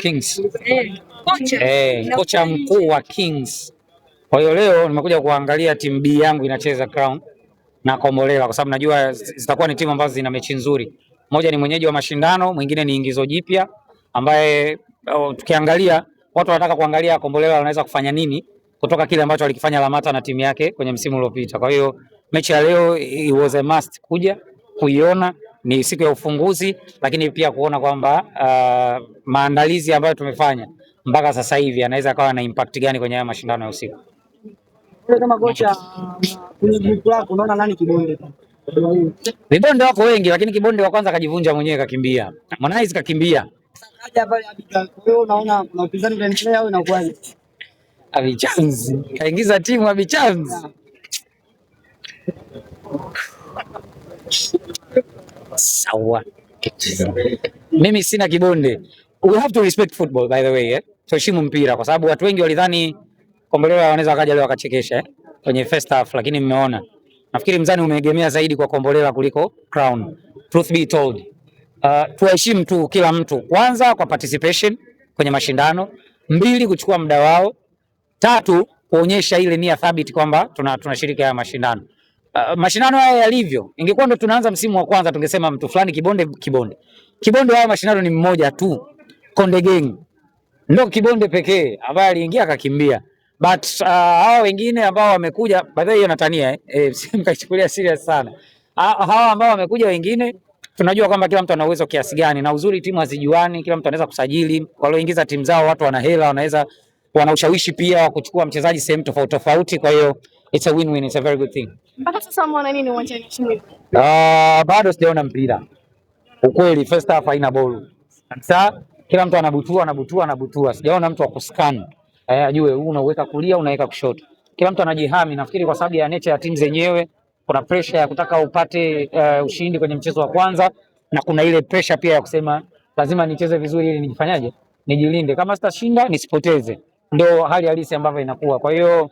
Kings. Kocha mkuu wa Kings. Kwa hiyo leo nimekuja kuangalia timu B yangu inacheza Crown na Kombolela, kwa sababu najua zitakuwa ni timu ambazo zina mechi nzuri. Moja ni mwenyeji wa mashindano, mwingine ni ingizo jipya ambaye tukiangalia watu wanataka kuangalia Kombolela wanaweza kufanya nini kutoka kile ambacho alikifanya Lamata na timu yake kwenye msimu uliopita. Kwa hiyo mechi ya leo it was a must kuja kuiona, ni siku ya ufunguzi, lakini pia kuona kwamba maandalizi ambayo tumefanya mpaka sasa hivi anaweza akawa na impact gani kwenye haya mashindano ya usiku. Kama kocha kwenye group lako unaona nani kibonde? Vibonde wako wengi, lakini kibonde wa kwanza akajivunja mwenyewe kakimbia. Harmonize kakimbia. Kaja pale Abidjan. Wewe unaona kuna upinzani unaendelea au inakuwaje? Abichanzi kaingiza timu Abichanzi. Sawa. Mimi sina kibonde. We have to respect football by the way, eh? Tuheshimu mpira kwa sababu watu wengi walidhani Kombolela wanaweza wakaja leo wakachekesha kwenye first half, lakini mmeona. Nafikiri mzani umeegemea zaidi kwa Kombolela kuliko Crown. Truth be told. Tuheshimu tu kila mtu. Kwanza kwa participation kwenye mashindano, 2 kuchukua muda wao, 3 kuonyesha ile nia thabiti kwamba tunashiriki haya mashindano. Mashindano haya yalivyo, ingekuwa ndo tunaanza msimu wa kwanza tungesema mtu fulani kibonde haya mashindano ni mmoja tu, Konde Gang ndio kibonde pekee ambaye aliingia akakimbia, but hawa wengine ambao wamekuja baadaye, hiyo natania mkachukulia serious sana. Hawa ambao wamekuja wengine tunajua kwamba kila mtu ana uwezo kiasi gani, na uzuri timu hazijuani, kila mtu anaweza kusajili. Walioingiza timu zao watu wana hela, wana ushawishi pia wa kuchukua mchezaji sehemu tofauti tofauti, kwa hiyo it's a win-win, it's a very good thing. Mpaka sasa mwana nini uwanjani shimo? Bado sijaona mpira. Ukweli first half haina ball. Sasa kila mtu anabutua. Sijaona mtu wa kuscan. Ajue huu unaweka kulia, unaweka kushoto. Kila mtu anajihami, nafikiri kwa sababu ya nature ya timu zenyewe, kuna pressure ya kutaka upate ushindi kwenye mchezo wa kwanza, na kuna ile pressure pia ya kusema lazima nicheze vizuri ili nijifanyaje? Nijilinde. Kama sitashinda nisipoteze. Ndio hali halisi ambavyo inakuwa. Kwa hiyo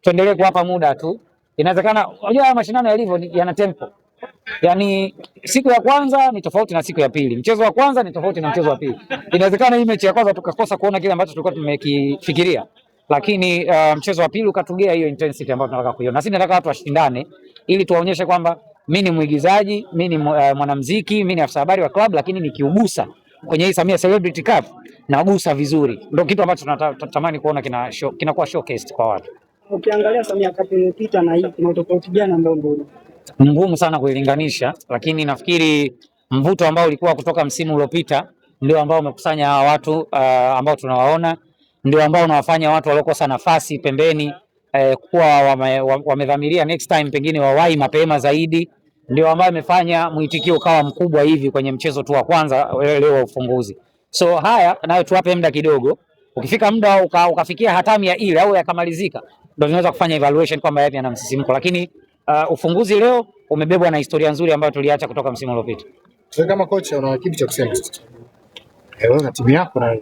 tuendelee kuwapa muda tu. Inawezekana unajua mashindano yalivyo yana tempo. Yaani siku ya kwanza ni tofauti na siku ya pili. Mchezo wa kwanza ni tofauti na mchezo wa pili. Inawezekana hii mechi ya kwanza tukakosa kuona kile ambacho tulikuwa tumekifikiria. Lakini mchezo wa pili ukatugea hiyo intensity ambayo tunataka kuiona. Na sisi nataka watu washindane ili tuwaonyeshe kwamba mimi ni mwigizaji, mimi ni mwanamuziki, mimi ni afisa habari wa club, lakini nikiugusa kwenye hii Samia Celebrity Cup nagusa vizuri. Ndio kitu ambacho tunatamani kuona kinakuwa showcased kwa watu. Ukiangalia Samia Cup iliyopita na hii kuna tofauti gani ambayo ni ngumu sana kuilinganisha, lakini nafikiri mvuto ambao ulikuwa kutoka msimu uliopita ndio ambao umekusanya hawa watu ambao tunawaona, ndio ambao unawafanya watu waliokosa nafasi pembeni kuwa wamedhamiria next time pengine wawahi mapema zaidi, ndio ambao imefanya mwitikio kawa mkubwa hivi kwenye mchezo tu wa kwanza leo wa ufunguzi. So haya nayo tuwape muda kidogo, ukifika muda ukafikia hatamu ya ile au yakamalizika, ndio tunaweza kufanya evaluation kwamba yapi yana msisimko, lakini ufunguzi leo umebebwa na historia nzuri ambayo tuliacha kutoka msimu uliopita. Wewe kama kocha una kipi cha kusema? Wewe na timu yako na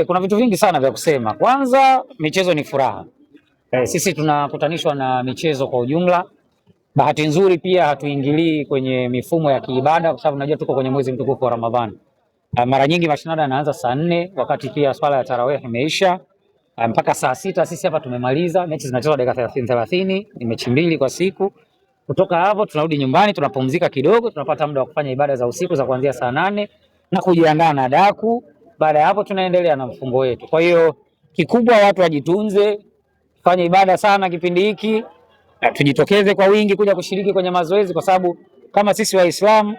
kuna vitu vingi sana vya kusema. Kwanza michezo ni furaha. Sisi tunakutanishwa na michezo kwa ujumla. Bahati nzuri pia hatuingilii kwenye mifumo ya kiibada kwa sababu najua tuko kwenye mwezi mtukufu wa Ramadhani. Mara nyingi mashindano yanaanza saa 4 wakati pia swala ya tarawih imeisha. Mpaka saa 6 sisi hapa tumemaliza, mechi zinachezwa dakika 30, ni mechi 2 kwa siku. Kutoka hapo tunarudi nyumbani, tunapumzika kidogo, tunapata muda wa kufanya ibada za usiku za kuanzia saa 8 na kujiandaa na daku. Baada ya hapo tunaendelea na mfungo wetu. Kwa hiyo kikubwa watu wajitunze, fanye ibada sana kipindi hiki, tujitokeze kwa wingi kuja kushiriki kwenye mazoezi kwa sababu kama sisi Waislamu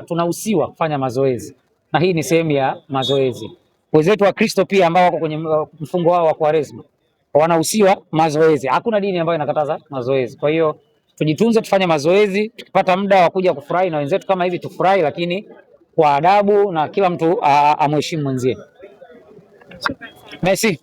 tunahusiwa kufanya mazoezi. Na hii ni sehemu ya mazoezi. Wenzetu wa Kristo pia ambao wako kwenye mfungo wao wa Kwaresma wanahusiwa mazoezi. Hakuna dini ambayo inakataza mazoezi. Kwa hiyo tujitunze, tufanye mazoezi, tukipata muda wa kuja kufurahi na wenzetu kama hivi tufurahi, lakini kwa adabu na kila mtu amheshimu mwenzie. Messi.